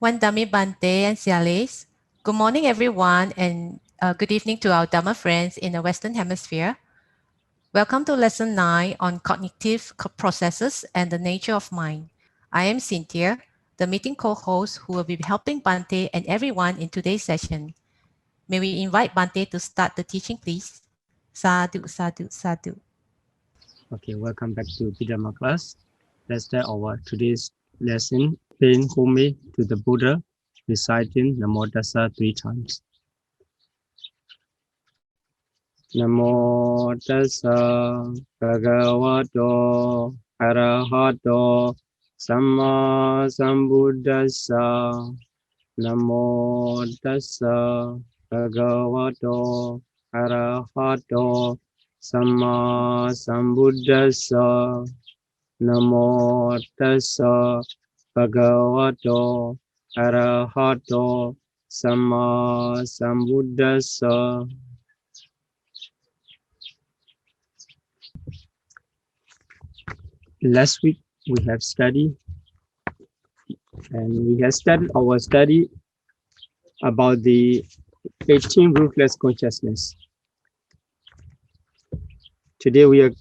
Wandami Bante and Sialis. Good morning, everyone, and good evening to our Dhamma friends in the Western Hemisphere. Welcome to Lesson 9 on Cognitive Processes and the Nature of Mind. I am Cynthia, the meeting co-host who will be helping Bante and everyone in today's session. May we invite Bante to start the teaching, please? Sadhu, sadhu, sadhu. Okay, welcome back to Abhidhamma class. Let's start our today's lesson, paying homage to the Buddha, reciting Namo Tassa 3 times. Namo Tassa Bhagavato Arahato Samma Sambuddhassa. Namo Tassa Bhagavato Arahato Samma Sambuddhassa. Namo Tassa Bhagavato Arahato Samma Sambuddhassa. Last week we have studied our study about the 18 ruthless consciousness. Today we are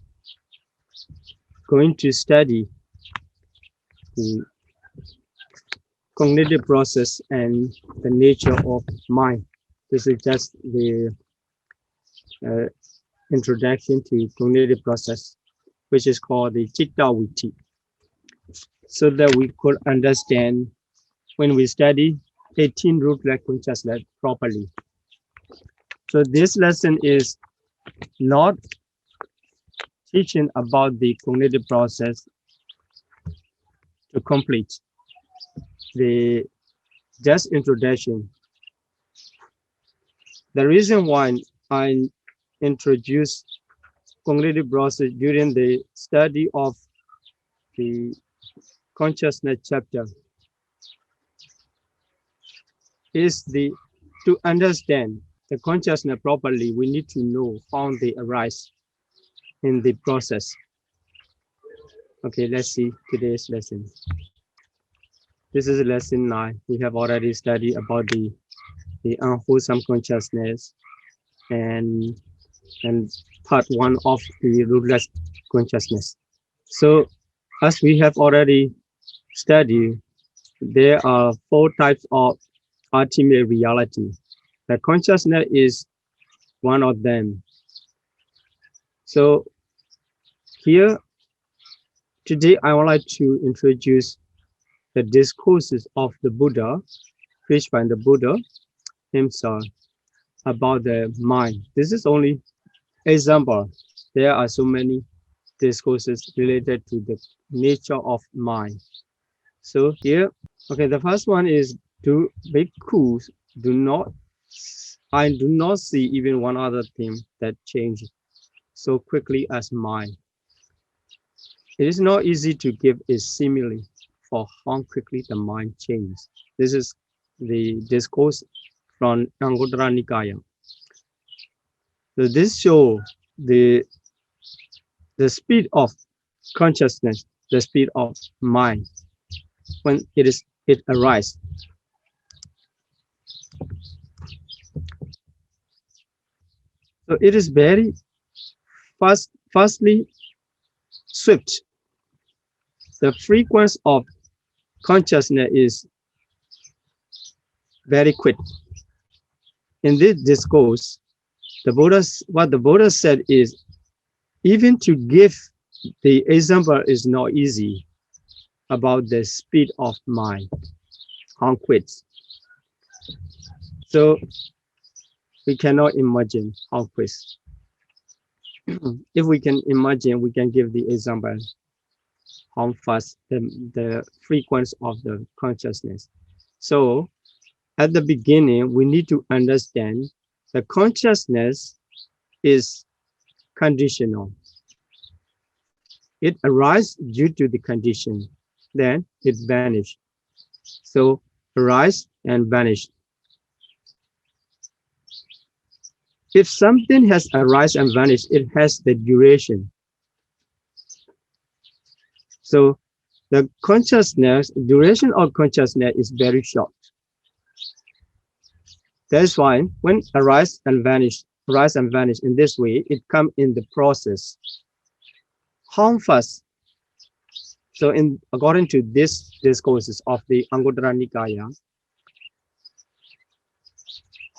going to study the cognitive process and the nature of mind. This is just the introduction to cognitive process, which is called the Chitta-Vritti, so that we could understand when we study 18 ruthless consciousness properly. So this lesson is not teaching about the cognitive process to complete the just introduction. The reason why I introduced cognitive process during the study of the consciousness chapter is to understand the consciousness properly, we need to know how they arise in the process. Okay, let's see today's lesson. This is lesson 9. We have already studied about the unwholesome consciousness and part 1 of the ruthless consciousness. So as we have already studied, there are 4 types of ultimate reality. The consciousness is one of them. So here today I would like to introduce the discourses of the Buddha, preached by the Buddha himself, about the mind. This is only example. There are so many discourses related to the nature of mind. So here, okay, the first one is, do bhikkhus I do not see even one other thing that changes so quickly as mind. It is not easy to give a simile for how quickly the mind changes. This is the discourse from Anguttara Nikaya. So this shows the speed of consciousness, the speed of mind when it arises. So it is very fastly swift. The frequency of consciousness is very quick. In this discourse, what the Buddha said is, even to give the example is not easy about the speed of mind, how quick. So we cannot imagine how quick. If we can imagine, we can give the example how fast the frequency of the consciousness. So at the beginning, we need to understand the consciousness is conditional. It arises due to the condition, then it vanishes. So arise and vanish. If something has arisen and vanished, it has the duration. So the consciousness, duration of consciousness is very short. That's why when arise and vanish in this way, it comes in the process. How fast? So according to this discourses of the Anguttara Nikaya,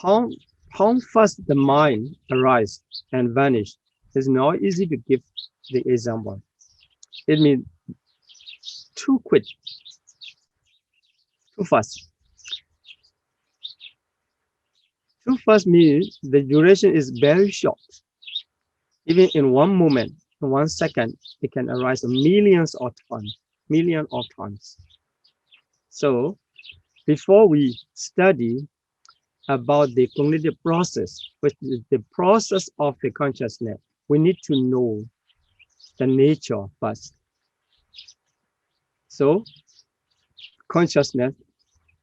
how fast the mind arise and vanish is not easy to give the example. It means too quick, too fast. Too fast means the duration is very short. Even in one moment, in 1 second, it can arise millions of times. So before we study about the cognitive process, which is the process of the consciousness, we need to know the nature first. So consciousness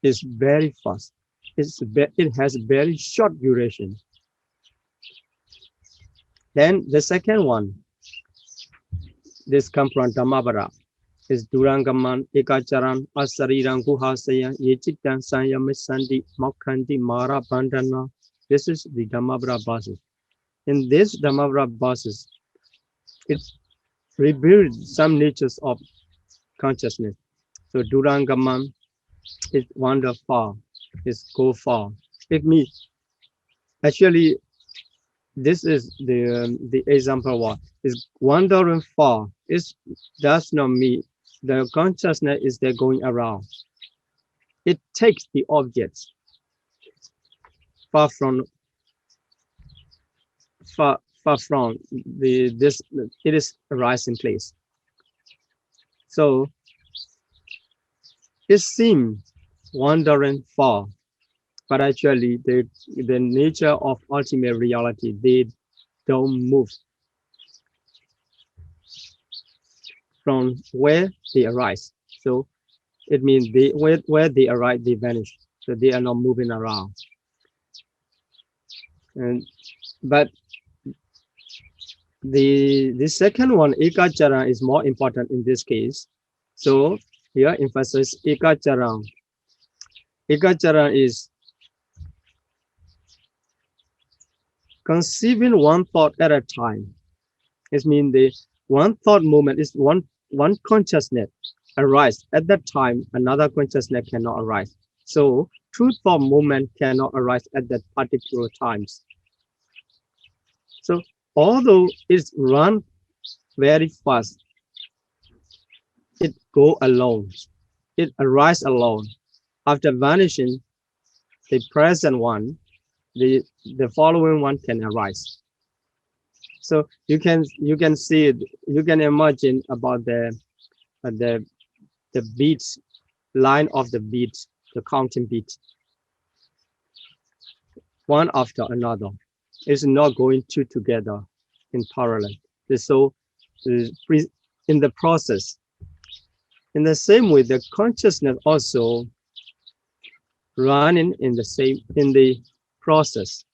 is very fast. It has very short duration. Then the second one, this comes from Dhammavara, is Durangaman, Ekacharan, Asariran, Guhasayan, Yechitan, Sanyamisandi, Mokkhanti, Mara, Bandhana. This is the Dhammavara basis. In this Dhammavara basis, it reveals some natures of consciousness. So Durangaman is wander far, is go far. It means actually this is the example one is wandering far. It does not mean the consciousness is there going around. It takes the objects far from this. It is a rising place. So it seems wandering far, but actually the nature of ultimate reality, they don't move from where they arise. So it means where they arise, they vanish. So they are not moving around. But the second one, Ekachara, is more important in this case. So here emphasis Ekachara. Ekachara is conceiving one thought at a time. It means the one thought moment is one consciousness arise. At that time, another consciousness cannot arise. So two thought moment cannot arise at that particular times. So although it's run very fast, it go alone. It arise alone. After vanishing, the present one, the following one can arise. So you can see it. You can imagine about the beats, line of the beats, the counting beats, one after another. It's not going two together in parallel. So in the process, in the same way, the consciousness also running in the process.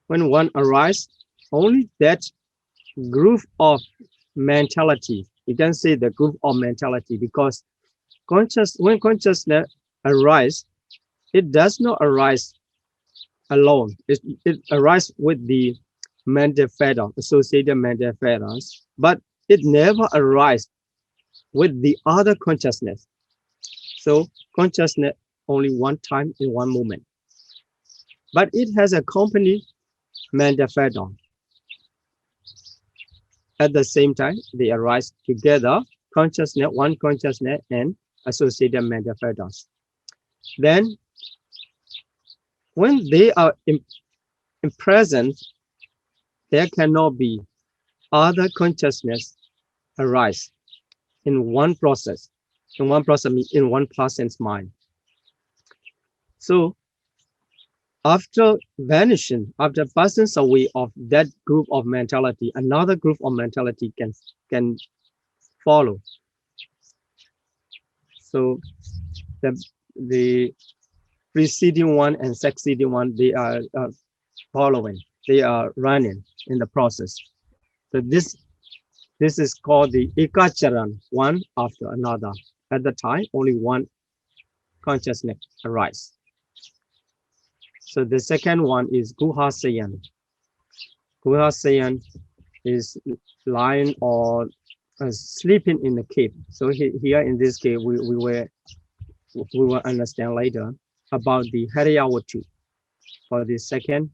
When one arises, only that group of mentality, you can say the group of mentality, because when consciousness arises, it does not arise alone. It arises with the mental fetter, associated mental fetters, but it never arises with the other consciousness. So consciousness only one time in one moment, but it has accompanied mental fetter. At the same time, they arise together, consciousness, one consciousness, and associated mental fetters. Then, when they are in presence, there cannot be other consciousness arise in one process. In one process means in one person's mind. So after vanishing, after passing away of that group of mentality, another group of mentality can follow. So the preceding one and succeeding one, they are following, they are running in the process. So this This is called the ekacharan, one after another. At the time, only one consciousness arises. So the second one is guhasayan. Guhasayan is lying or sleeping in the cave. So here in this case, we will understand later about the Hariyawatu. For the second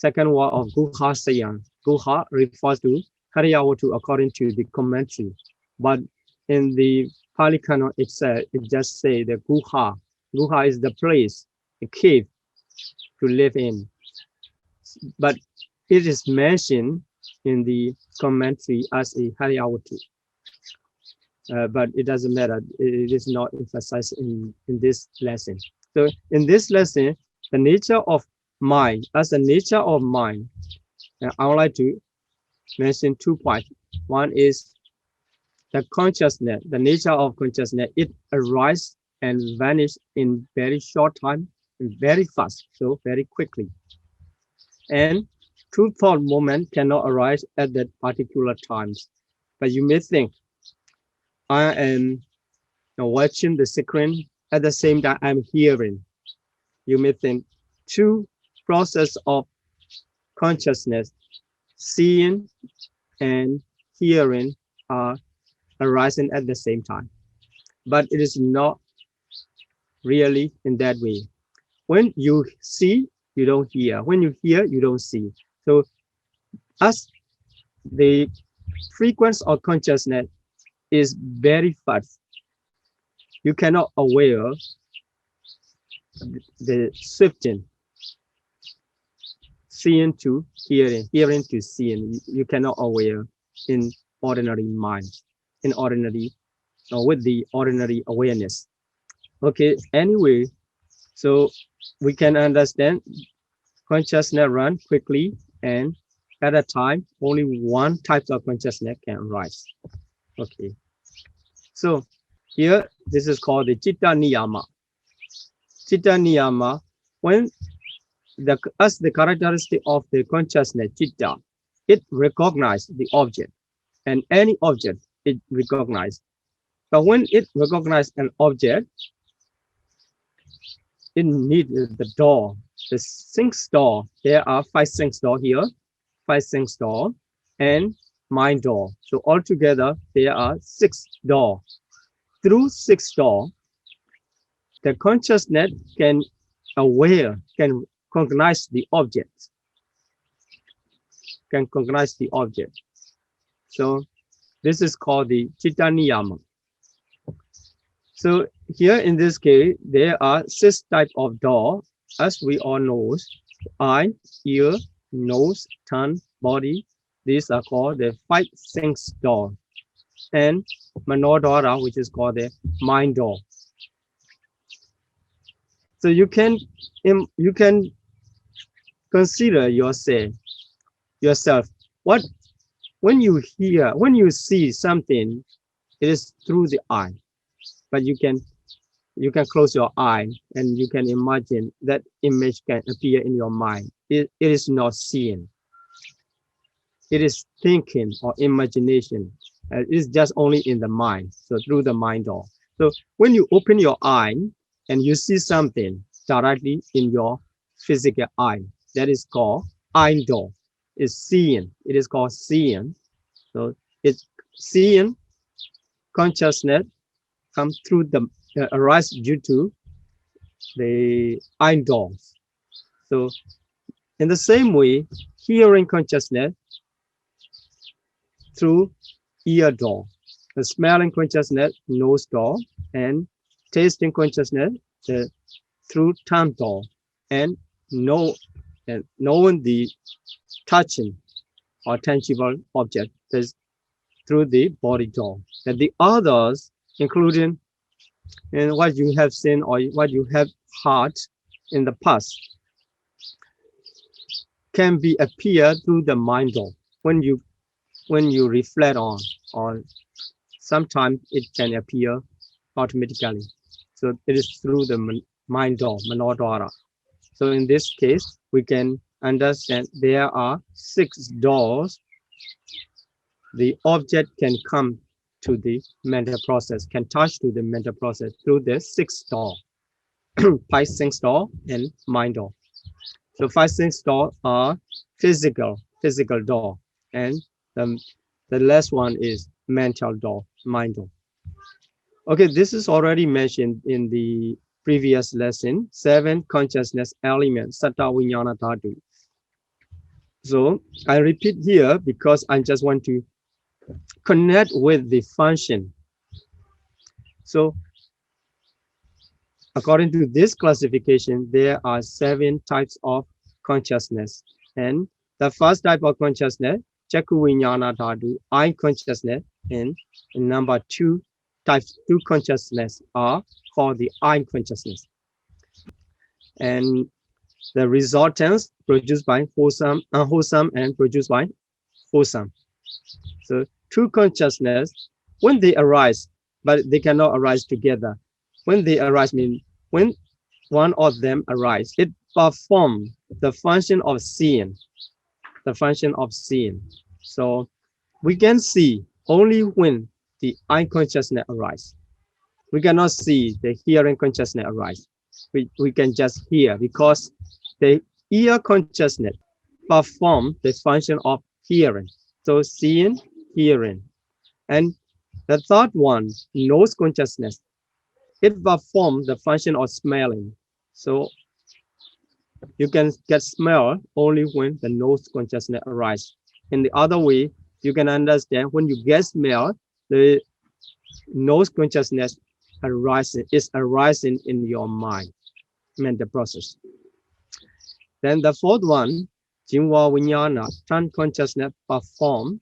word of guhasayan. Guha refers to Hariyawatu according to the commentary, but in the Pali Canon itself, it just say the guha. Guha is the place, a cave to live in. But it is mentioned in the commentary as a Hariyawatu. But it doesn't matter. It is not emphasized in this lesson. So in this lesson, the nature of mind, as the nature of mind, I would like to mention 2 points. One is the consciousness, the nature of consciousness. It arises and vanishes in very short time, and very fast, so very quickly. And true thought moment cannot arise at that particular times. But you may think, I am watching the screen, at the same time I'm hearing. You may think two process of consciousness, seeing and hearing, are arising at the same time. But it is not really in that way. When you see, you don't hear. When you hear, you don't see. So as the frequency of consciousness is very fast, you cannot aware the shifting, seeing to hearing, hearing to seeing. You cannot aware in ordinary mind, in ordinary, or with the ordinary awareness. Okay, anyway, so we can understand consciousness run quickly, and at a time, only one type of consciousness can arise. Okay, so here, this is called the Chitta Niyama. Chitta Niyama, when as the characteristic of the consciousness, Chitta, it recognizes the object, and any object it recognizes. But when it recognizes an object, it needs the door, the sense door. There are 5 sense doors here, 5 sense doors, and mind door. So altogether, there are 6 doors. Through 6 doors, the consciousness can aware, can recognize the object, can recognize the object. So this is called the Chitta Niyama. So here in this case, there are 6 types of door, as we all know: eye, ear, nose, tongue, body. These are called the 5 sense door, and Manodhara, which is called the mind door. So you can consider yourself. What when you hear, when you see something, it is through the eye, but you can close your eye and you can imagine that image can appear in your mind. It is not seeing. It is thinking or imagination. It is just only in the mind. So through the mind door. So when you open your eye and you see something directly in your physical eye, that is called eye door. It's seeing. It is called seeing. So it's seeing consciousness comes through the arise due to the eye doors. So in the same way, hearing consciousness through ear door, the smelling consciousness nose door, and tasting consciousness through tongue door, and knowing the touching or tangible object is through the body door. And the others, including in what you have seen or what you have heard in the past, can be appear through the mind door. When you reflect on, or sometimes it can appear automatically. So it is through the mind door, Manodhara. So in this case, we can understand there are 6 doors the object can come to the mental process, can touch to the mental process through the 6 door, 5 sense door and mind door. So 5 sense door are physical door, and the last one is mental door, mind door. Okay, this is already mentioned in the previous lesson, 7 consciousness elements, Satta Vijnana Dhatu. So I repeat here because I just want to connect with the function. So according to this classification, there are 7 types of consciousness. And the first type of consciousness, Chakku Vijnana Dhatu, eye consciousness, and number 2 types 2 consciousness are called the eye consciousness. And the resultants produced by wholesome, unwholesome, and produced by wholesome. So 2 consciousness, when they arise, but they cannot arise together. When they arise means when one of them arise, it performs the function of seeing, the function of seeing. So we can see only when the eye consciousness arises. We cannot see the hearing consciousness arise. We can just hear because the ear consciousness performs the function of hearing. So seeing, hearing. And the third one, nose consciousness, it performs the function of smelling. So you can get smell only when the nose consciousness arises. In the other way, you can understand when you get smell, the nose consciousness is arising in your mind, mental process. Then the fourth one, Jingwa Vijnana, tongue consciousness perform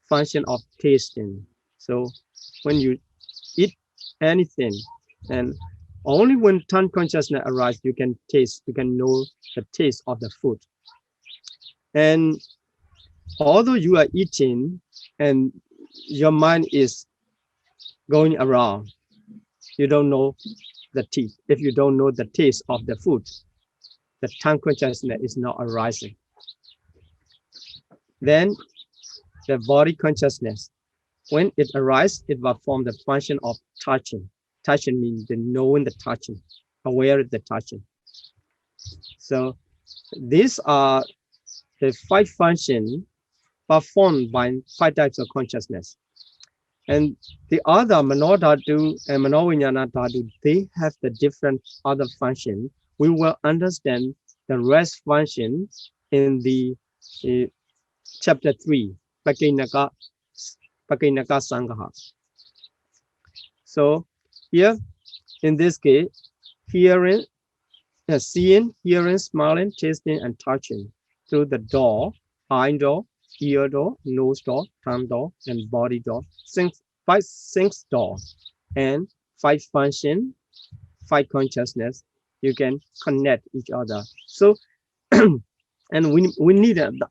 function of tasting. So when you eat anything, and only when tongue consciousness arises, you can taste, you can know the taste of the food. And although you are eating and your mind is going around, you don't know the taste. If you don't know the taste of the food, the tongue consciousness is not arising. Then the body consciousness, when it arises, it will form the function of touching. Touching means the knowing the touching, aware of the touching. So these are the 5 functions performed by 5 types of consciousness. And the other Manodhatu and Manovinyana Dhatu, they have the different other function. We will understand the rest function in the chapter 3, Pakinaka Sangha. So here, in this case, hearing, seeing, hearing, smelling, tasting, and touching through the door, eye door, ear door, nose door, tongue door, and body door. 5 sense doors and 5 function, 5 consciousness. You can connect each other. So, and we need the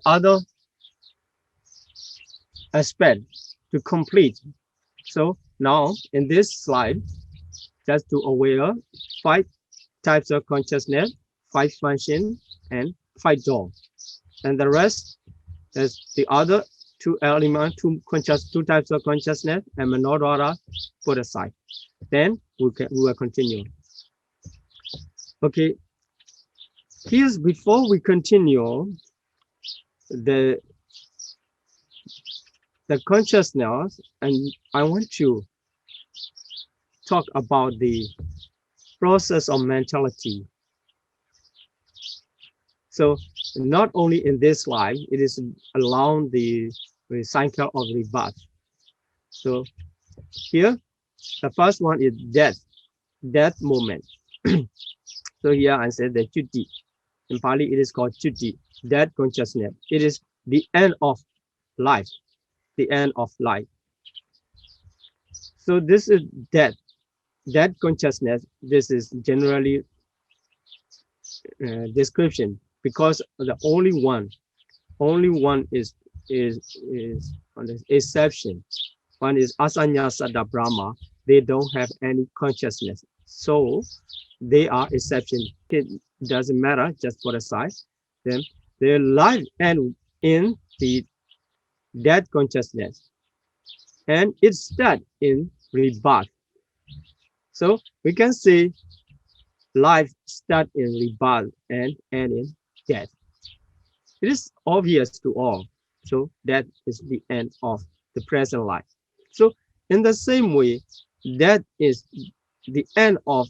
other aspect to complete. So now in this slide, just to aware 5 types of consciousness, 5 function, and 5 doors. And the rest is the other 2 elements, 2 types of consciousness, and Manodhara put aside. Then we will continue. Okay. Here's, before we continue, the consciousness, and I want to talk about the process of mentality. So not only in this life, it is along the cycle of rebirth. So here, the first one is death moment. So here I said the Chutti. In Pali, it is called Chutti, death consciousness. It is the end of life, the end of life. So this is death consciousness. This is generally description, because the only one is on the exception. One is Asanya Sada Brahma. They don't have any consciousness, so they are exception. It doesn't matter, just for the size. Then their life ends in the death consciousness, and it starts in rebirth. So we can say life starts in rebirth and end in death. It is obvious to all. So that is the end of the present life. So in the same way, that is the end of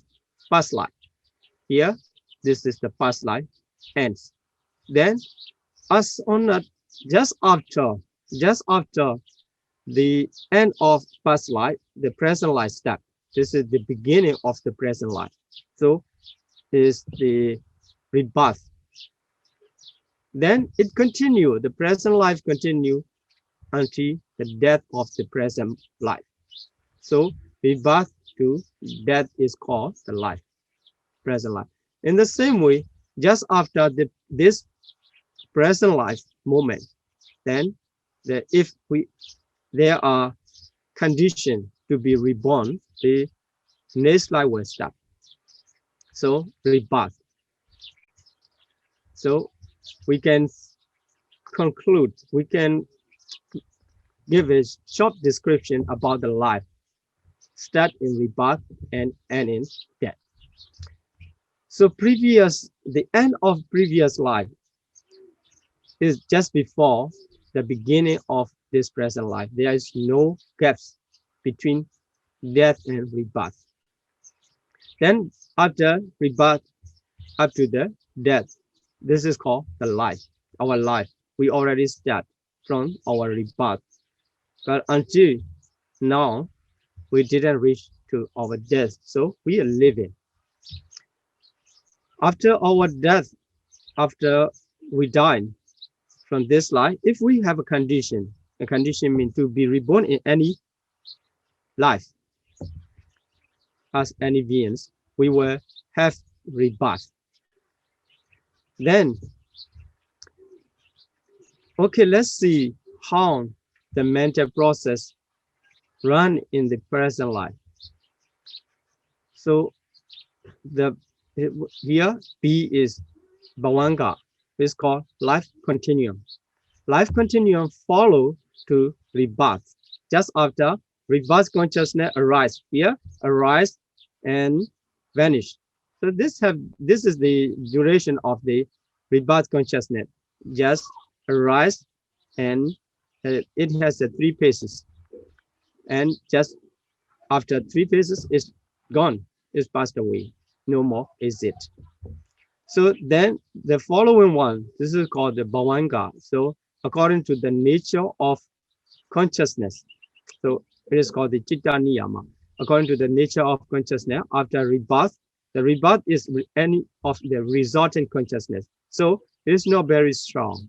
past life. Here, this is the past life ends. Then, as on a, just after the end of past life, the present life starts. This is the beginning of the present life. So, is the rebirth. Then it continue. The present life continue until the death of the present life. So rebirth to death is called the life, present life. In the same way, just after this present life moment, then if there are conditions to be reborn, the next life will start. So rebirth. So we can conclude, we can give a short description about the life. Start in rebirth and end in death. So the end of previous life is just before the beginning of this present life. There is no gaps between death and rebirth. Then after rebirth, up to the death, this is called the life, our life. We already start from our rebirth. But until now, we didn't reach to our death, so we are living. After our death, after we die from this life, if we have a condition means to be reborn in any life as any beings, we will have rebirth. Then, okay, let's see how the mental process run in the present life. So here B is Bhavanga, is called life continuum. Life continuum follow to rebirth. Just after rebirth consciousness arise and vanish. So this is the duration of the rebirth consciousness. Just arise and it has 3 phases. And just after 3 phases, it's gone, it's passed away. No more is it. So then the following one, this is called the Bhavanga. So according to the nature of consciousness, so it is called the Chitta Niyama. According to the nature of consciousness, after rebirth, the rebirth is any of the resultant consciousness. So it is not very strong.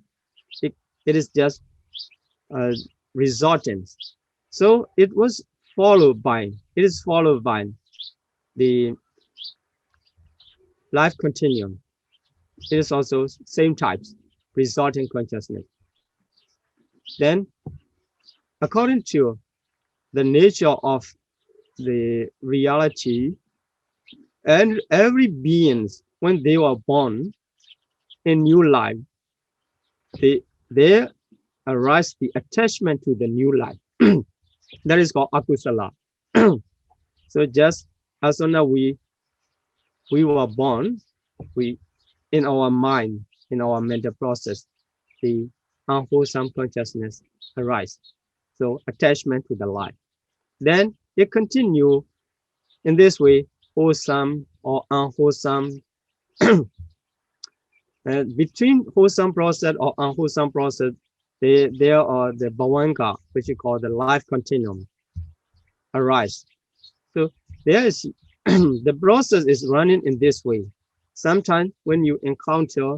It is just resultant. So it is followed by the life continuum. It is also same types, resulting consciousness. Then, according to the nature of the reality, and every beings, when they were born in new life, there arise the attachment to the new life. That is called akusala. So just as soon as we were born, in our mind, in our mental process, the unwholesome consciousness arise. So attachment to the life. Then it continue in this way, wholesome or unwholesome. Between wholesome process or unwholesome process, there are the bhavanga, which we call the life continuum, arise. So there is the process is running in this way. Sometimes when you encounter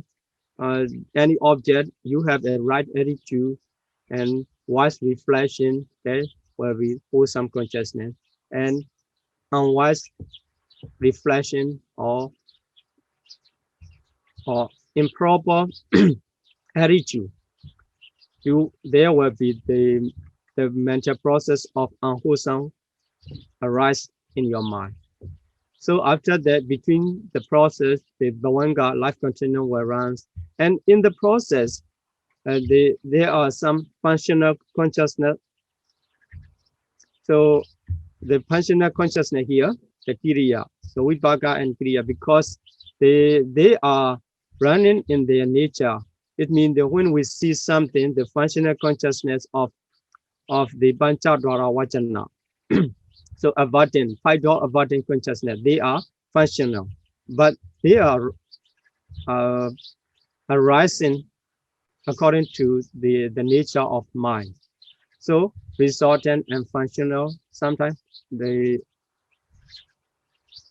any object, you have a right attitude and wise reflection, that will be wholesome consciousness, and unwise reflection or improper attitude, there will be the mental process of unwholesome arise in your mind. So after that, between the process, the bhavanga life continuum will run, and in the process, there are some functional consciousness. So the functional consciousness here, the Kriya, so Vipaka and Kriya, because they are running in their nature. It means that when we see something, the functional consciousness of the Panchadwara Vachana, so avattin, 5 door avattin consciousness, they are functional, but they are arising according to the nature of mind. So resultant and functional, sometimes the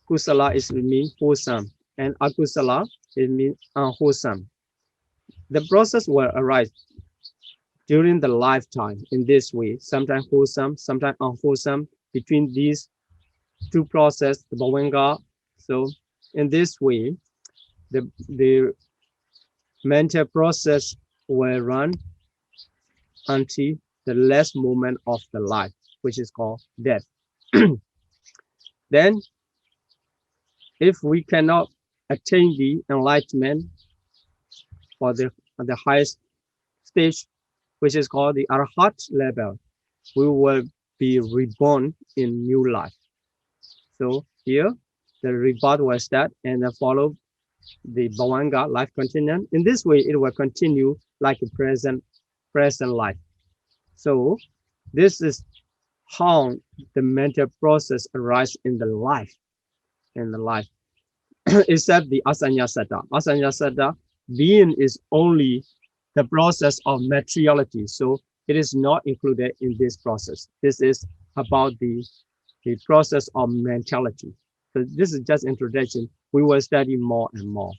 kusala is mean wholesome and akusala it means unwholesome. The process will arise during the lifetime in this way, sometimes wholesome, sometimes unwholesome. Between these two processes, the bhavanga. So in this way, the mental process will run until the last moment of the life, which is called death. Then, if we cannot attain the enlightenment for the highest stage, which is called the arhat level, we will be reborn in new life. So here, the rebirth will start and follow the bhavanga life continuum. In this way, it will continue like a present life. So this is how the mental process arises in the life. Except the asanyasata. Asanyasata, being is only the process of materiality. So it is not included in this process. This is about the process of mentality. So this is just introduction. We will study more and more.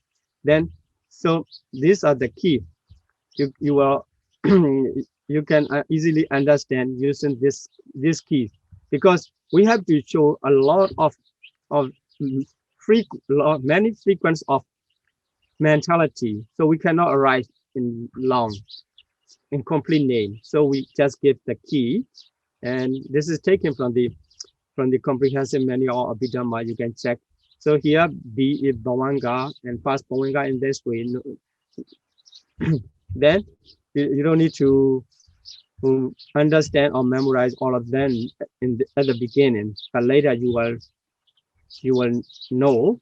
Then, so these are the key. You will you can easily understand using this key, because we have to show a lot of many frequencies of mentality. So we cannot write in long, in complete name. So we just give the key, and this is taken from the comprehensive manual of Abhidhamma. You can check. So here B is bhavanga and past bhavanga in this way. Then you don't need to understand or memorize all of them at the beginning, but later you will know.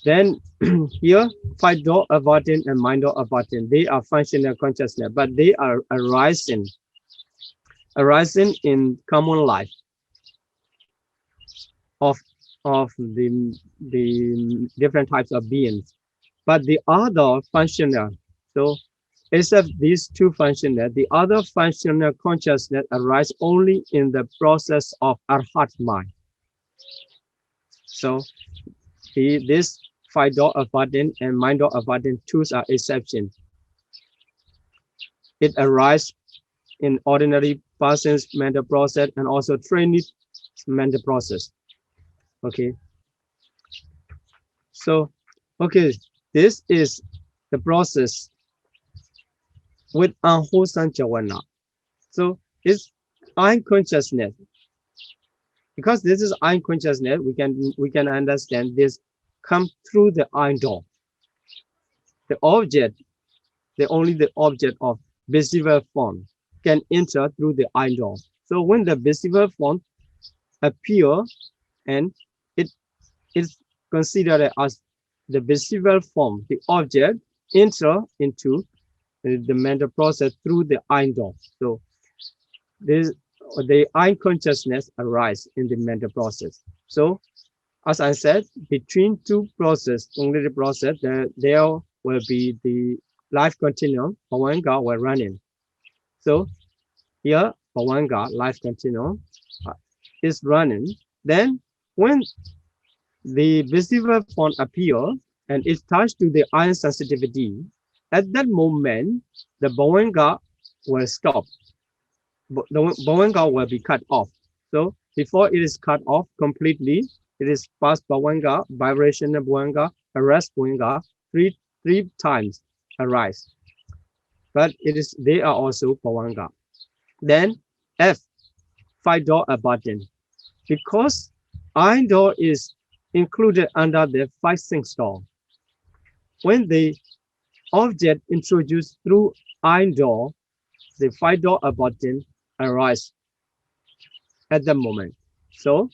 Then here 5 door avattin and mind door avattin, they are functional consciousness, but they are arising in common life of the different types of beings. But the other functional, so except these two functional, the other functional consciousness arise only in the process of arhat mind. So this 5 door avattin and mind door avattin, two are exceptions. It arises in ordinary person's mental process and also trained mental process. Okay. So, okay, this is the process with unwholesome jhana. So it's unconsciousness. Because this is unconsciousness, we can understand this come through the eye door. The object, only the object of visible form can enter through the eye door. So when the visible form appear, and it is considered as the visible form, the object enter into the mental process through the eye door. So the eye consciousness arise in the mental process. So as I said, between two processes, only the process, there will be the life continuum, bhavanga will running. So here, bhavanga, life continuum, is running. Then when the visible form appear and it touch to the iron sensitivity, at that moment, the bhavanga will stop. The bhavanga will be cut off. So before it is cut off completely, it is past bhavanga, vibrational bhavanga, arrest bhavanga, three times arise. But they are also bhavanga. Then F, 5 door avattin. Because iron door is included under the 5 sinks door. When the object introduced through eye door, the five door button arise at the moment. So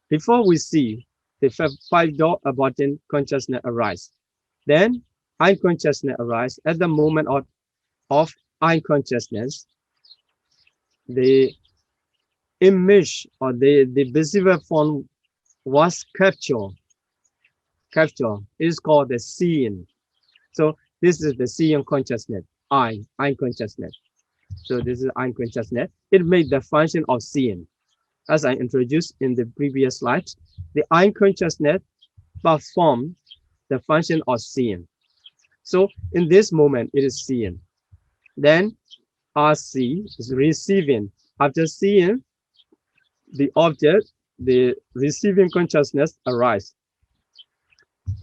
before we see the five door button consciousness arise, then eye consciousness arise at the moment of eye consciousness. The image or the visible form was captured is called the seeing. So this is the seeing consciousness, eye consciousness. So this is eye consciousness. It made the function of seeing. As I introduced in the previous slide, the eye consciousness perform the function of seeing. So in this moment, it is seeing. Then RC is receiving. After seeing the object, the receiving consciousness arise.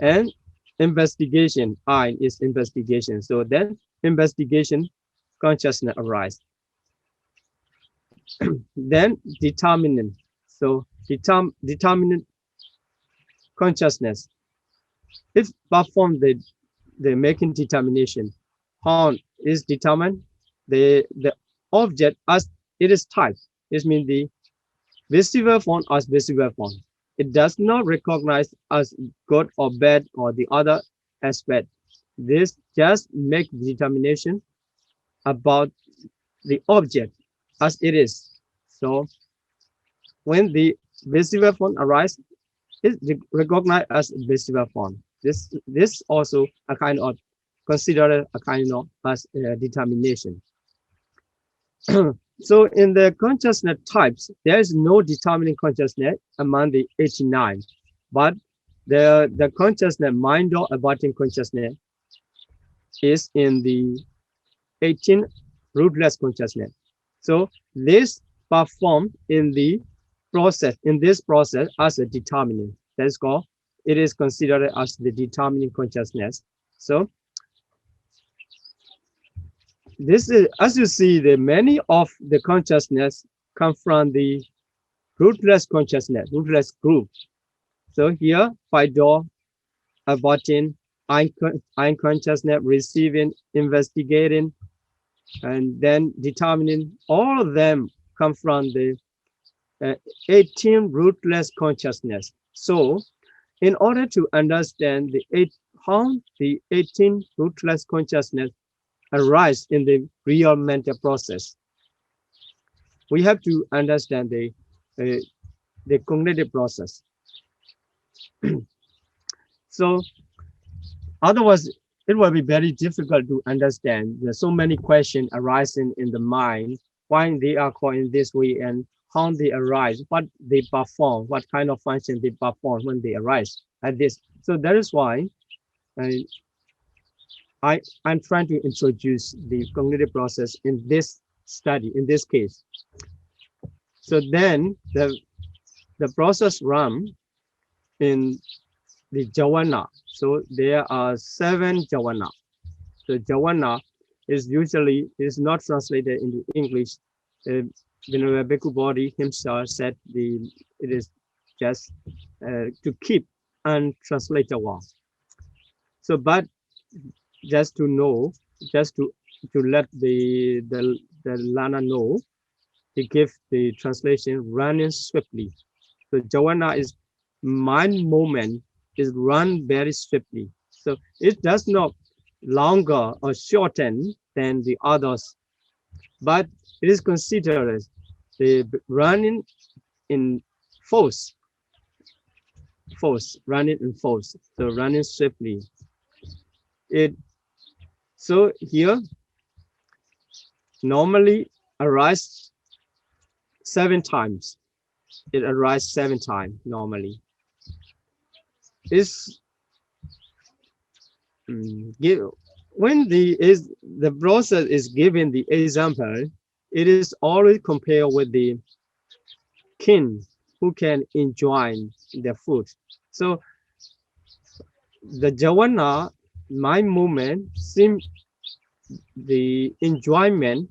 And investigation, I is investigation. So then investigation consciousness arise. Then determinant. So determinant consciousness. It perform the making determination. How is determined? The object as it is typed. This means the visible form as visible form. It does not recognize as good or bad or the other aspect. This just make determination about the object as it is. So when the visible form arises, it recognized as visible form. This also a kind of considered a kind of as determination. So in the consciousness types, there is no determining consciousness among the 89, but the consciousness, mind or abiding consciousness, is in the 18 rootless consciousness. So this performed in the process, in this process as a determinant. That's called, it is considered as the determining consciousness. So this is, as you see, the many of the consciousness come from the rootless consciousness, rootless group. So here, five door, abiding, eye consciousness, receiving, investigating, and then determining, all of them come from the 18 rootless consciousness. So in order to understand how the 18 rootless consciousness arise in the real mental process, we have to understand the cognitive process. So otherwise, it will be very difficult to understand. There's so many questions arising in the mind, why they are called in this way and how they arise, what they perform, what kind of function they perform when they arise like this. So that is why I'm trying to introduce the cognitive process in this study, in this case. So then the process runs in the jhana. So there are 7 jhana. So jhana is usually is not translated into English. Venerable Bhikkhu Bodhi himself said it is just to keep untranslatable. So, but just to know, just to let the Lana know, to give the translation running swiftly. So jhana is mind movement is run very swiftly. So it does not longer or shorten than the others, but it is considered as the running in force, running in force. So running swiftly. So here normally arise 7 times. It arises 7 times normally. Is when the process is given the example, it is always compared with the king who can enjoy the food. So the jhana mind movement seems the enjoyment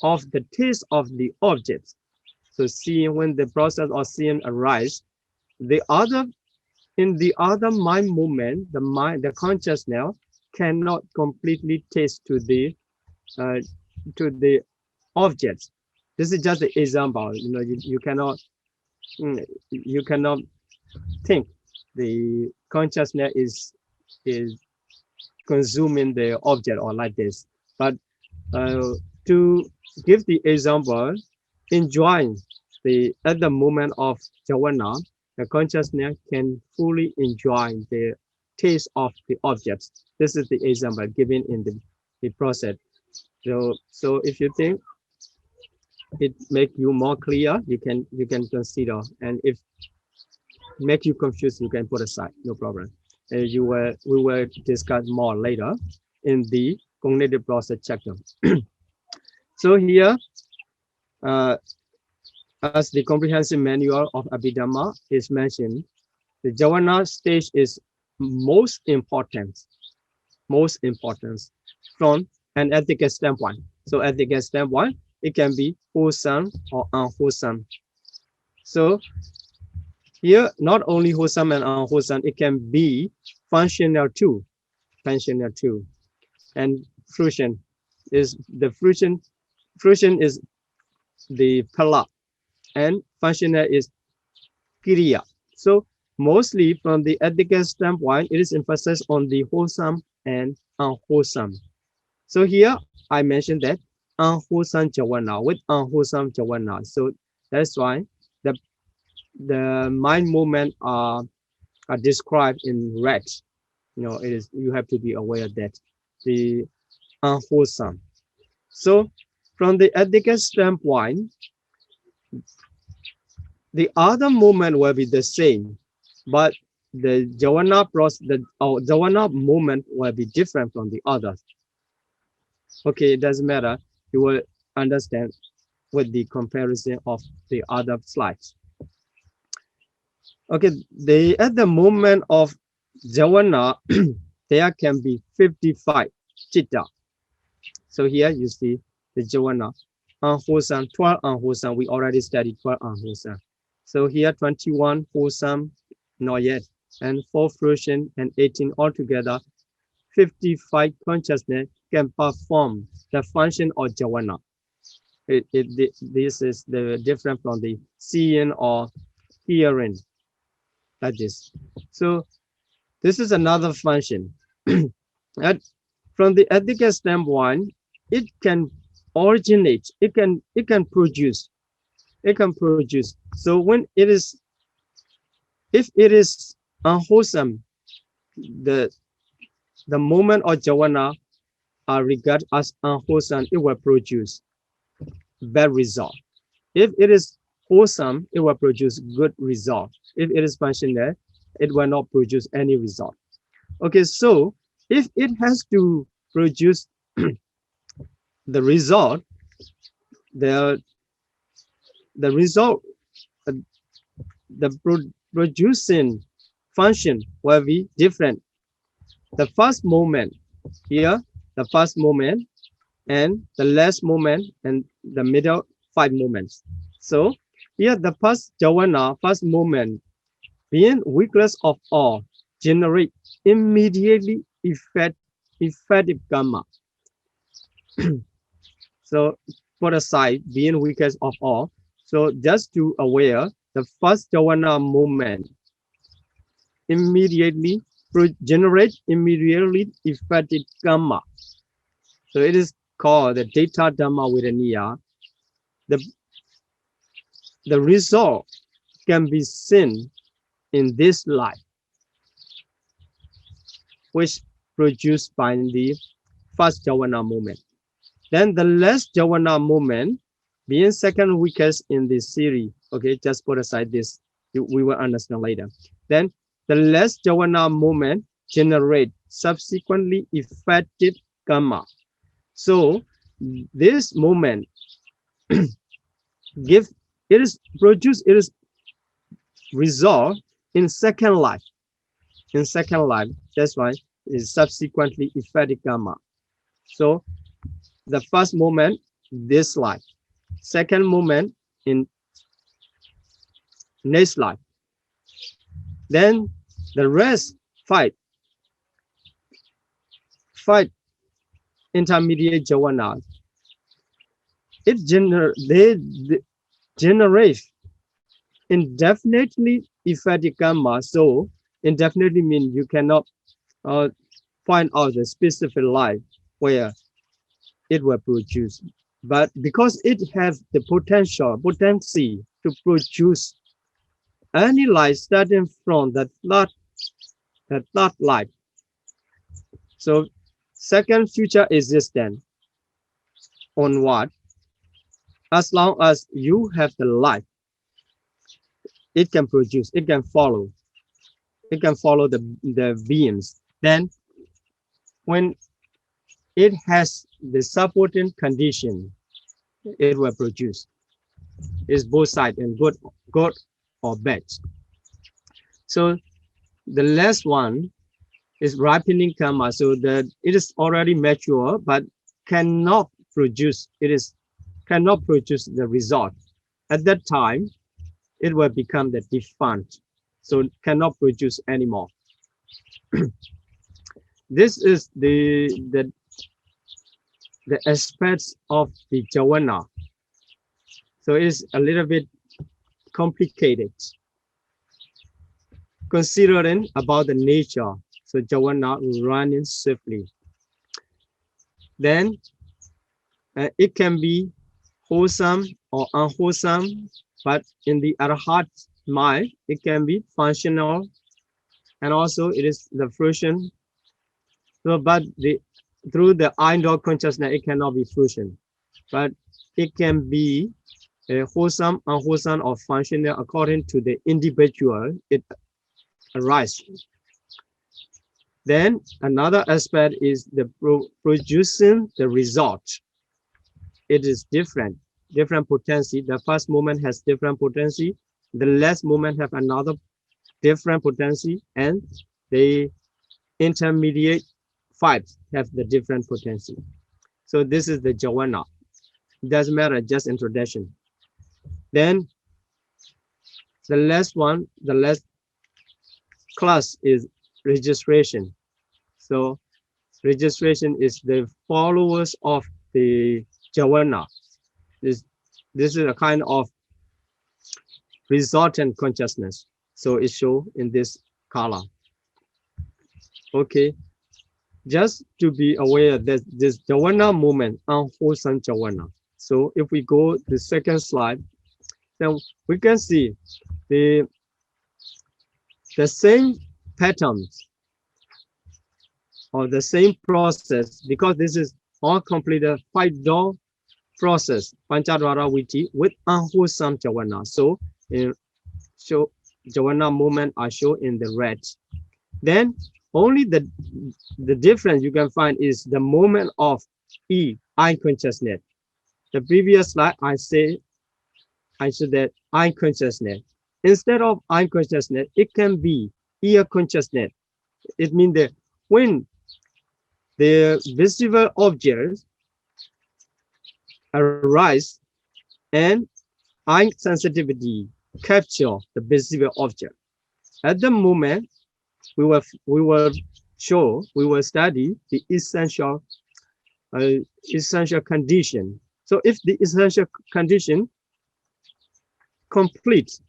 of the taste of the object. So seeing, when the process of seeing arises, in the other mind movement, the consciousness cannot completely taste to the objects. This is just an example. You cannot think the consciousness is consuming the object or like this. But to give the example, enjoying at the moment of jhana, the consciousness can fully enjoy the taste of the objects. This is the example given in the process. So if you think it make you more clear, you can consider, and if make you confused, you can put aside, no problem. We will discuss more later in the cognitive process chapter. So here, as the comprehensive manual of Abhidhamma is mentioned, the jhana stage is most important from an ethical standpoint. So ethical standpoint, it can be wholesome or unwholesome. So here, not only wholesome and unwholesome, it can be functional too. And fruition is the phala, and functional is kriya. So mostly from the ethical standpoint, it is emphasis on the wholesome and unwholesome. So here I mentioned that unwholesome jhana with unwholesome jhana. So that's why the mind movement are described in red. You have to be aware that the unwholesome. So from the ethical standpoint, the other movement will be the same, but the jhana process, the jhana movement will be different from the others. Okay, it doesn't matter. You will understand with the comparison of the other slides. Okay, at the moment of jhana, there can be 55 chitta. So here you see the jhana, unwholesome, 12 unwholesome. We already studied 12 unwholesome. So here 21 wholesome, not yet, and 4 fruition and 18 altogether. 55 consciousness can perform the function of jhana. This is the different from the seeing or hearing, like this. So this is another function. From the ethical standpoint, it can originate, it can produce. So when if it is unwholesome, the moment of jhana are regarded as unwholesome, it will produce bad result. If it is wholesome, it will produce good result. If it is functional, it will not produce any result. Okay, so if it has to produce the result, the producing function will be different. The first moment here, the first moment, and the last moment, and the middle 5 moments. So here the first jhana, first moment, being weakless of all, generate immediately effective karma. So put aside being weakest of all. So just to aware, the first jhana movement immediately generate immediately effective karma. So it is called the data dhamma vedaniya. The result can be seen in this life, which produced by the first jhana movement. Then the last jhana movement, being second weakest in this series. Okay, just put aside this. We will understand later. Then the last jhana movement generate subsequently effective karma. So this movement it is result in second life. That's why is subsequently effective karma. So the first moment, this life. Second moment in next life. Then the rest 5 5 intermediate jhanas, they generate indefinitely effective karma. So indefinitely means you cannot find out the specific life where it will produce. But because it has the potency to produce any life starting from the third life. So second future existence onward, as long as you have the life, it can produce, it can follow the beings. Then when it has the supporting condition, it will produce. It's both sides and good or bad. So the last one is ripening karma. So that it is already mature but cannot produce. Cannot produce the result. At that time, it will become the defunct. So cannot produce anymore. This is the aspects of the jhana. So it's a little bit complicated, considering about the nature. So jhana running swiftly. Then it can be wholesome or unwholesome, but in the arhat mind, it can be functional, and also it is the fruition. So, but through the I-Know consciousness, it cannot be fruition, but it can be wholesome, unwholesome, or functional according to the individual it arises. Then another aspect is the producing the result. It is different potency. The first moment has different potency. The last moment have another different potency, and the intermediate 5 have the different potency. So this is the jhana. It doesn't matter, just introduction. Then the last class is registration. So registration is the followers of the jhana. This is a kind of resultant consciousness. So it's shown in this color. Okay, just to be aware that this jhana movement, unwholesome jhana. So if we go to the second slide, then we can see the same patterns or the same process, because this is all completed 5-door process, Panchadwara Viti, with unwholesome jhana. So jhana movement are shown in the red. Then only the difference you can find is the moment of I consciousness. The previous slide I said that I consciousness. Instead of I consciousness, it can be ear consciousness. It means that when the visible objects arise and eye sensitivity capture the visible object. At the moment, we will study the essential condition. So if the essential condition complete,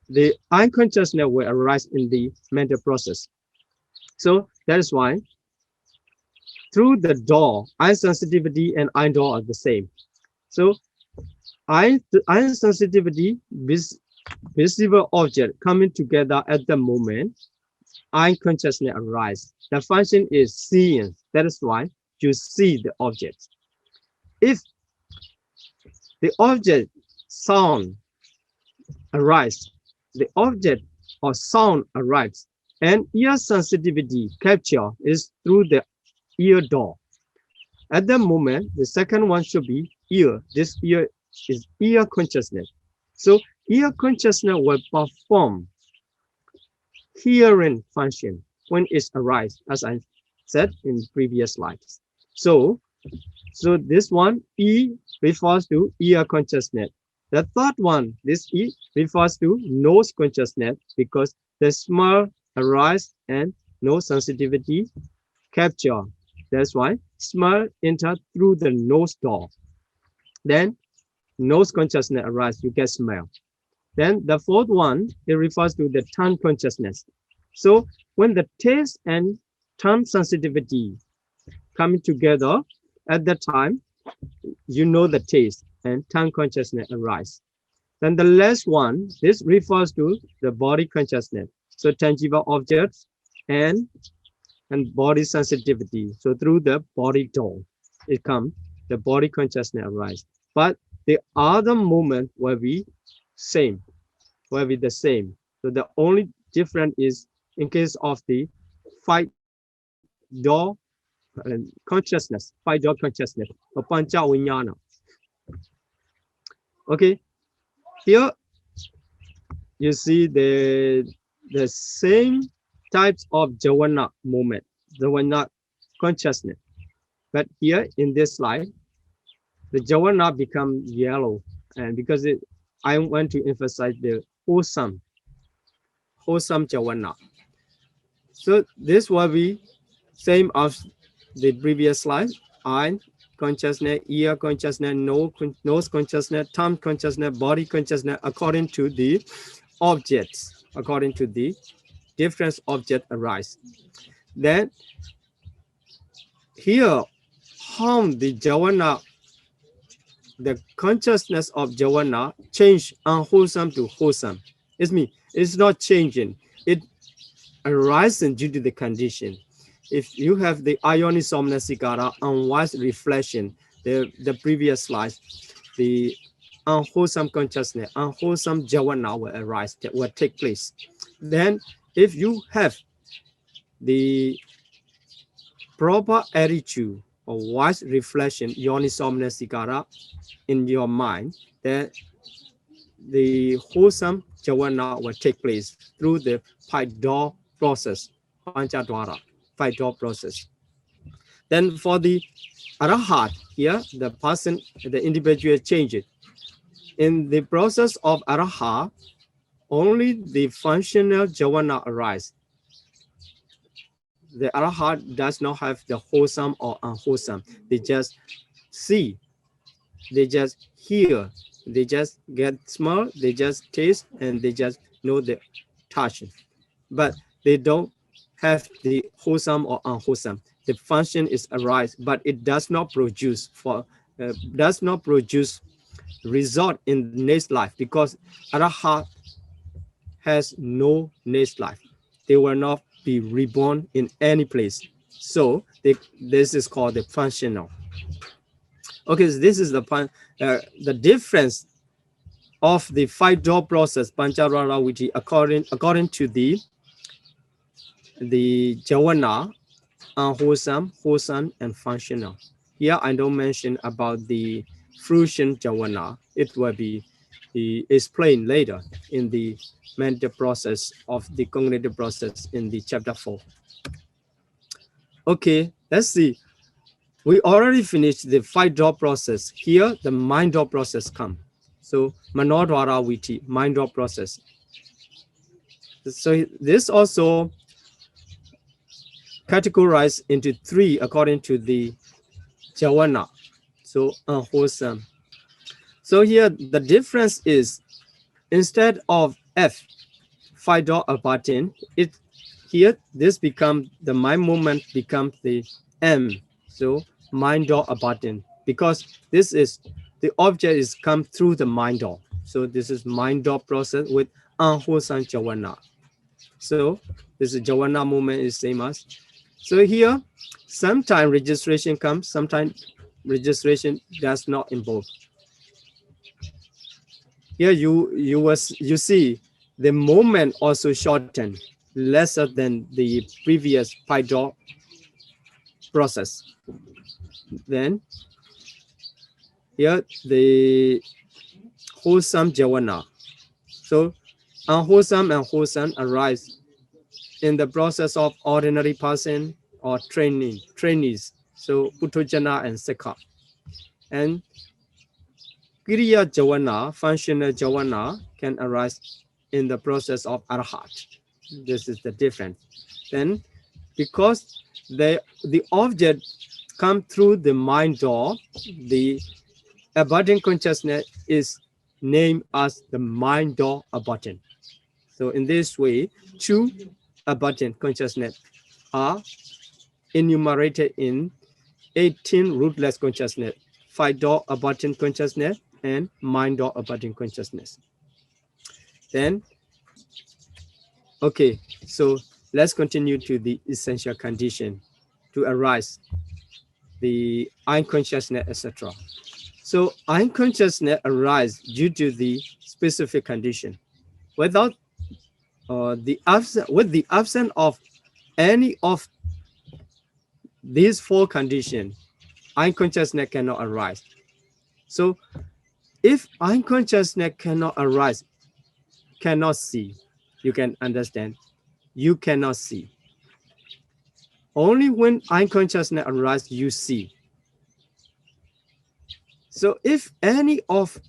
the unconsciousness will arise in the mental process. So that is why through the door, eye sensitivity and eye door are the same. So eye sensitivity, visible object coming together at the moment, eye consciousness arise. The function is seeing. That is why you see the object. If the object sound arise, the object or sound arrives, and ear sensitivity capture is through the ear door. At the moment, the second one should be ear. This ear is ear consciousness. So ear consciousness will perform hearing function when it arises, as I said in previous slides. So this one, E refers to ear consciousness. The third one, this E refers to nose consciousness, because the smell arise and nose sensitivity capture. That's why smell enter through the nose door. Then nose consciousness arises, you get smell. Then the fourth one, it refers to the tongue consciousness. So when the taste and tongue sensitivity coming together at that time, you know the taste and tongue consciousness arise. Then the last one, this refers to the body consciousness. So tangible objects and body sensitivity. So through the body door, it comes, the body consciousness arise. But the other moment will be same, will be the same. So the only difference is in case of the five door consciousness, five door consciousness, or pancha vinyana. Okay, here you see the same types of javana moment, javana consciousness. But here in this slide, the javana become yellow, and because I want to emphasize the wholesome javana. So this will be same as the previous slide. Eye consciousness, ear consciousness, nose consciousness, tongue consciousness, body consciousness, according to the objects, according to the different object arise. Then here, how the javana, the consciousness of javana change unwholesome to wholesome. It's not changing. It arises due to the condition. If you have the Ionisomnasikara unwise reflection, the previous slide, the unwholesome consciousness, unwholesome javana will arise, that will take place. Then if you have the proper attitude or wise reflection, Ionisomnasikara, in your mind, then the wholesome javana will take place through the five door process, panchadwara, five door process. Then for the arahat, here the person, the individual changes. In the process of arahat, only the functional javana arise. The arahat does not have the wholesome or unwholesome. They just see, they just hear, they just get smell, they just taste, and they just know the touch. But they don't have the wholesome or unwholesome. The function is arise, but it does not produce result in the next life, because arahat has no next life. They will not be reborn in any place. So this is called the functional. Okay, so this is the difference of the five door process, pancharara, which is according to the javana, unwholesome, wholesome, and functional. Here I don't mention about the fruition javana. It will be explained later in the mental process of the cognitive process in the chapter 4. Okay, let's see. We already finished the five door process. Here the mind door process come. So manodwara viti, mind door process. So this also categorized into three according to the javana. So unwholesome. So here the difference is, instead of F, five door apartment, here this becomes the mind movement becomes the M. So mind door apartment, because this is the object is come through the mind door. So this is mind door process with unwholesome javana. So this is javana movement is same as. So here, sometimes registration comes, sometimes registration does not involve. Here you see the moment also shortened, lesser than the previous five door process. Then here the wholesome javana. So unwholesome and wholesome arise in the process of ordinary person or trainees. So Uttojana and Sekha. And Kriya javana, functional javana, can arise in the process of arahat. This is the difference. Then because the object come through the mind door, the abiding consciousness is named as the mind door abiding. So in this way, two abiding consciousness are enumerated in 18 rootless consciousness, 5 door abiding consciousness, and mind door abiding consciousness. Then, okay, so let's continue to the essential condition to arise, the unconsciousness, etc. So unconsciousness arises due to the specific condition. Without with the absence of any of these 4 conditions, unconsciousness cannot arise. So if unconsciousness cannot arise, cannot see, you can understand, you cannot see. Only when unconsciousness arises, you see. So if any of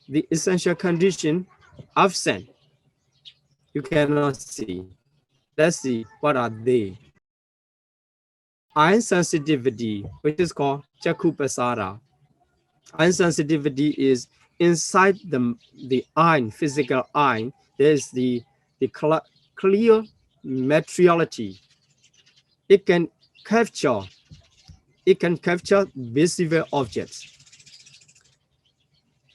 the essential condition absent, you cannot see. Let's see, what are they? Eye sensitivity, which is called chakupasara. Eye sensitivity is inside the eye, physical eye, there is the clear materiality. It can capture visible objects.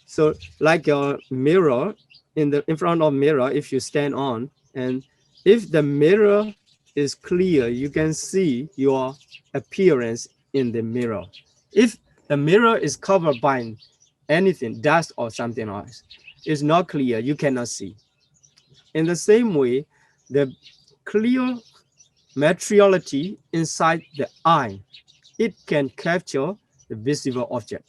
So like your mirror, in front of mirror, if you stand on, and if the mirror is clear, you can see your appearance in the mirror. If the mirror is covered by anything, dust or something else, it's not clear, you cannot see. In the same way, the clear materiality inside the eye, it can capture the visible object.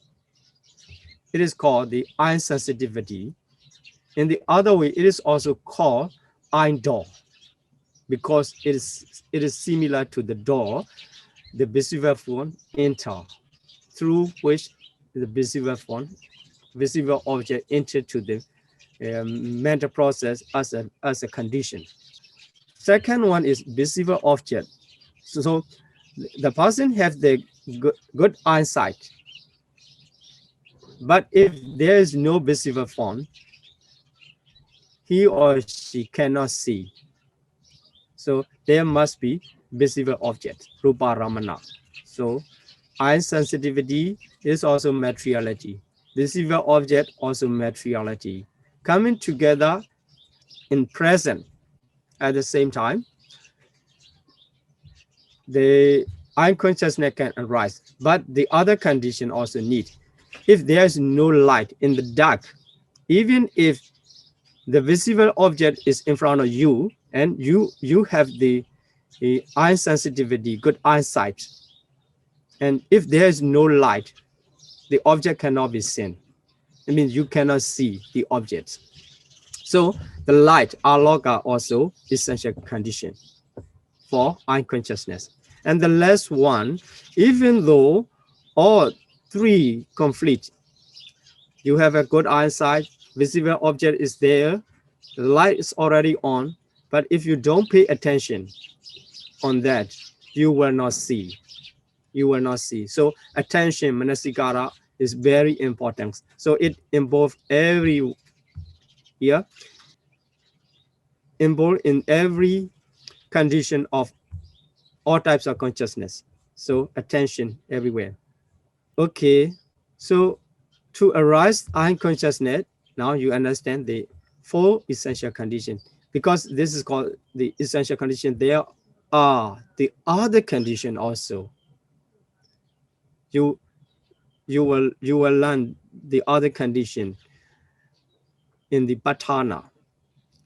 It is called the eye sensitivity. In the other way, it is also called eye door, because it is similar to the door, the visible form enter, through which the visible object enter to the mental process as a condition. Second one is visible object. So the person has the good eyesight, but if there is no visible form, he or she cannot see. So there must be visible object, rupa ramana. So eye sensitivity is also materiality. Visible object also materiality. Coming together in present at the same time, the unconsciousness can arise, but the other condition also need. If there is no light in the dark, even if the visible object is in front of you and you have the eye sensitivity, good eyesight, and if there is no light, the object cannot be seen. It means you cannot see the object. So the light, aloka, also essential condition for unconsciousness. And the last one, even though all 3 conflict, you have a good eyesight, visible object is there, the light is already on, but if you don't pay attention on that, you will not see. You will not see. So attention, manasikara, is very important. So it involves every here, involved in every condition of all types of consciousness. So attention everywhere. Okay, so to arise unconsciousness, now you understand the 4 essential conditions. Because this is called the essential condition, there are the other condition also. You will learn the other condition in the patana.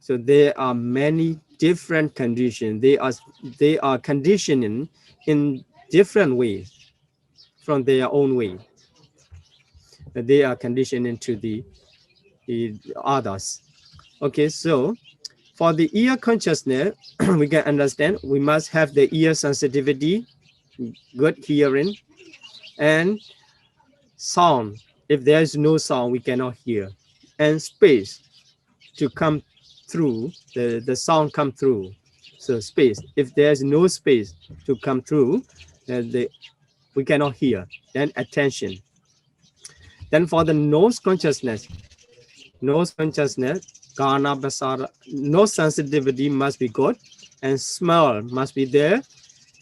So there are many different conditions. They are conditioning in different ways from their own way. They are conditioning to the others. Okay, so for the ear consciousness, we can understand we must have the ear sensitivity, good hearing, and sound. If there is no sound, we cannot hear. And space to come through, the sound come through. So space. If there's no space to come through, we cannot hear. Then attention. Then for the nose consciousness, Kana Basara, nose sensitivity must be good, and smell must be there,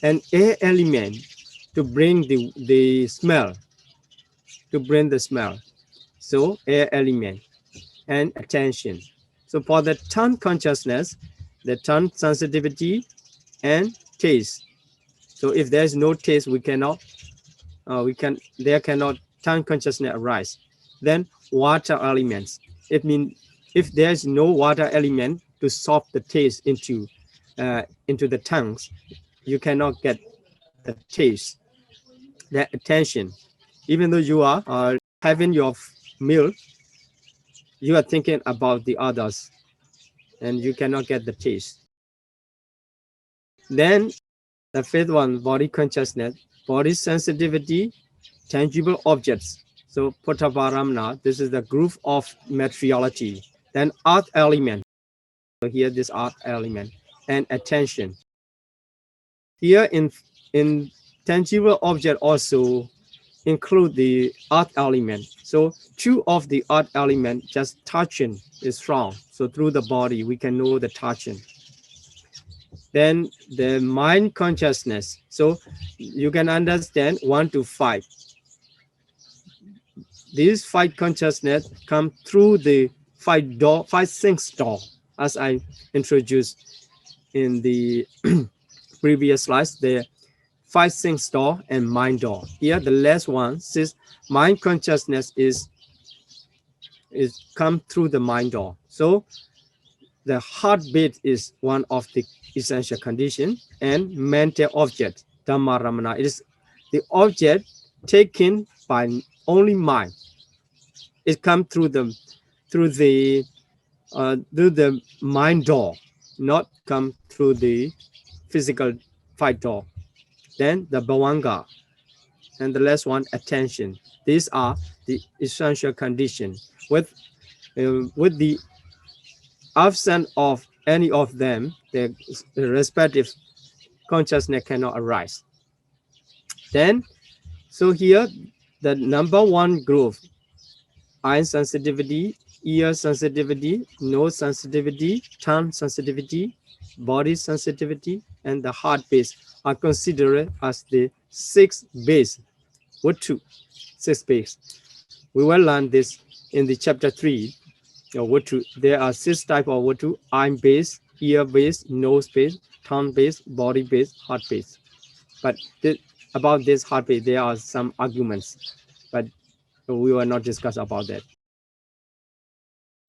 and air element to bring the smell, So air element and attention. So for the tongue consciousness, the tongue sensitivity and taste. So if there's no taste, there cannot tongue consciousness arise. Then water elements. It means if there's no water element to solve the taste into the tongues, you cannot get the taste, the attention. Even though you are having your meal, you are thinking about the others, and you cannot get the taste. Then the fifth one, body consciousness, body sensitivity, tangible objects. So Potthaparamana, this is the group of materiality. Then art element. So here this art element and attention. Here in tangible object also include the art element. So two of the art element, just touching is strong. So through the body we can know the touching. Then the mind consciousness. So you can understand 1 to 5. These 5 consciousness come through the 5 sense door, as I introduced in the previous slides. The 5 sense door and mind door. Here the last one says mind consciousness is come through the mind door. So the heartbeat is one of the essential conditions, and mental object, Dhammaramana, it is the object taken by only mind. It comes through the mind door, not come through the physical 5 door. Then the bhavanga, and the last one, attention. These are the essential conditions. With the absence of any of them, the respective consciousness cannot arise. Then, so here, the number 1 group, eye sensitivity, ear sensitivity, nose sensitivity, tongue sensitivity, body sensitivity, and the heart base are considered as the 6 base. What 6 base? We will learn this in the chapter 3. There are 6 types of Vatu: eye base, ear base, nose base, tongue base, body base, heart base. But about this heart base, there are some arguments, but we will not discuss about that.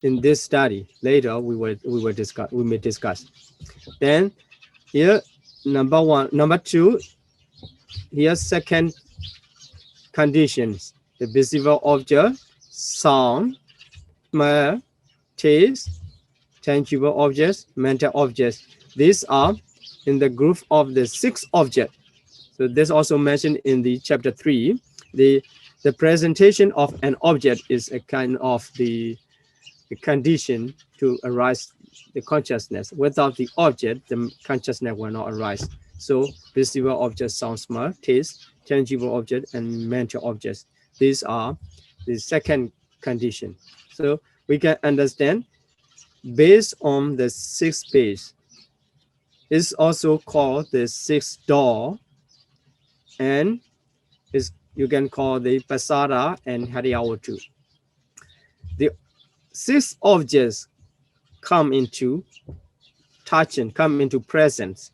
In this study, later we may discuss. Then here, number 2, here second conditions: the visible object, sound, smell, taste, tangible objects, mental objects. These are in the group of the 6 objects. So this also mentioned in the chapter 3. The presentation of an object is a kind of the condition to arise the consciousness. Without the object, the consciousness will not arise. So visible objects, sound, smell, taste, tangible objects, and mental objects. These are the second condition. So we can understand based on the 6 base. It's also called the 6th door, and you can call the Pasada and Hariyawatu. The 6 objects come into touching, come into presence.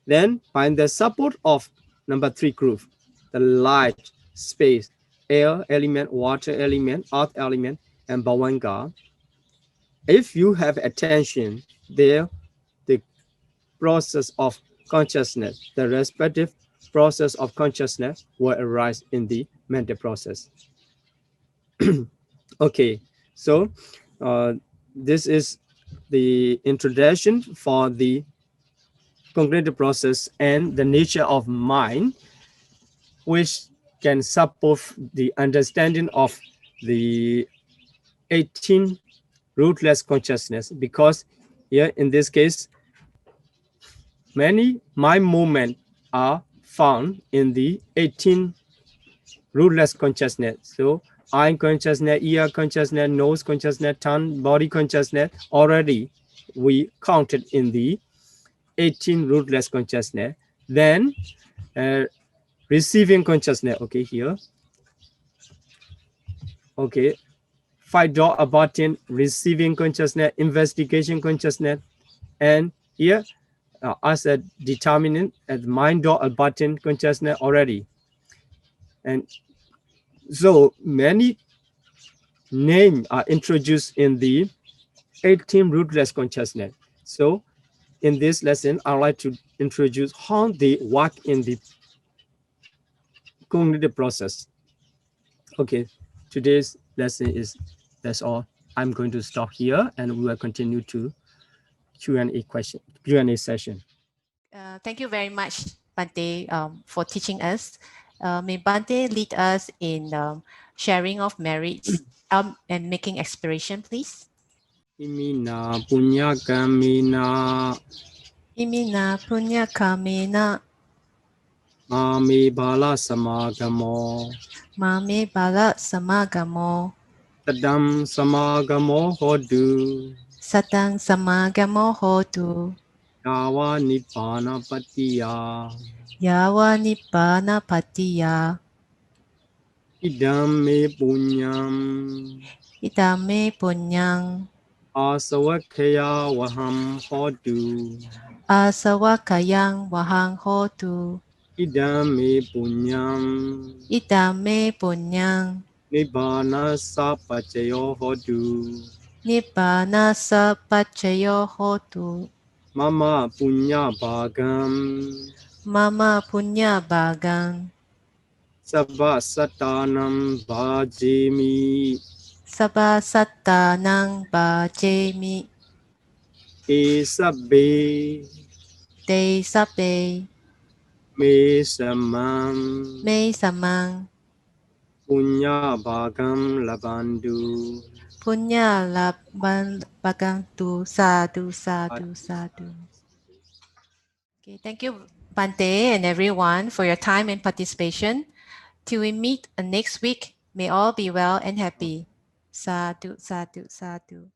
Then by the support of number 3 group, the light, space, air element, water element, earth element, and bhavanga. If you have attention there, the process of consciousness, the respective process of consciousness will arise in the mental process. Okay, so this is the introduction for the cognitive process and the nature of mind, which can support the understanding of the 18 rootless consciousness, because here in this case many mind movements are found in the 18 rootless consciousness. So eye consciousness, ear consciousness, nose consciousness, tongue, body consciousness, already we counted in the 18 rootless consciousness. Then receiving consciousness, okay, here. Okay, 5 door aborting, receiving consciousness, investigation consciousness, and here as a determinant at mind door aborting consciousness already. And so many names are introduced in the 18 rootless consciousness. So in this lesson, I'd like to introduce how they work in the cognitive process. Okay, today's lesson is that's all. I'm going to stop here and we will continue to Q&A session. Thank you very much, Bante, for teaching us. May Bante lead us in sharing of merits and making expiration, please. Imina punya kamina Imina punya kamena mame bala samagamo mame bala samagamo tadam samagamo hodu satang samagamo hotu yawa nibbana patiya yawa nibbana patiya idam me punyam idame punyang asawakaya waham hodu asawakayang wahang hotu idam me punyam idame punyang nibbana sapachayo hodu nibbana sapachayo hotu mama punya bhagam mama punya bagang sabba satanam bhajemi sabba sattanang bhajemi esabbe te sabbe me samam me samang punya bhagam labandu. punya laban bagang tu sadhu sadhu sadhu. Okay, thank you, Bante and everyone, for your time and participation. Till we meet next week, may all be well and happy. Sadhu, sadhu, sadhu.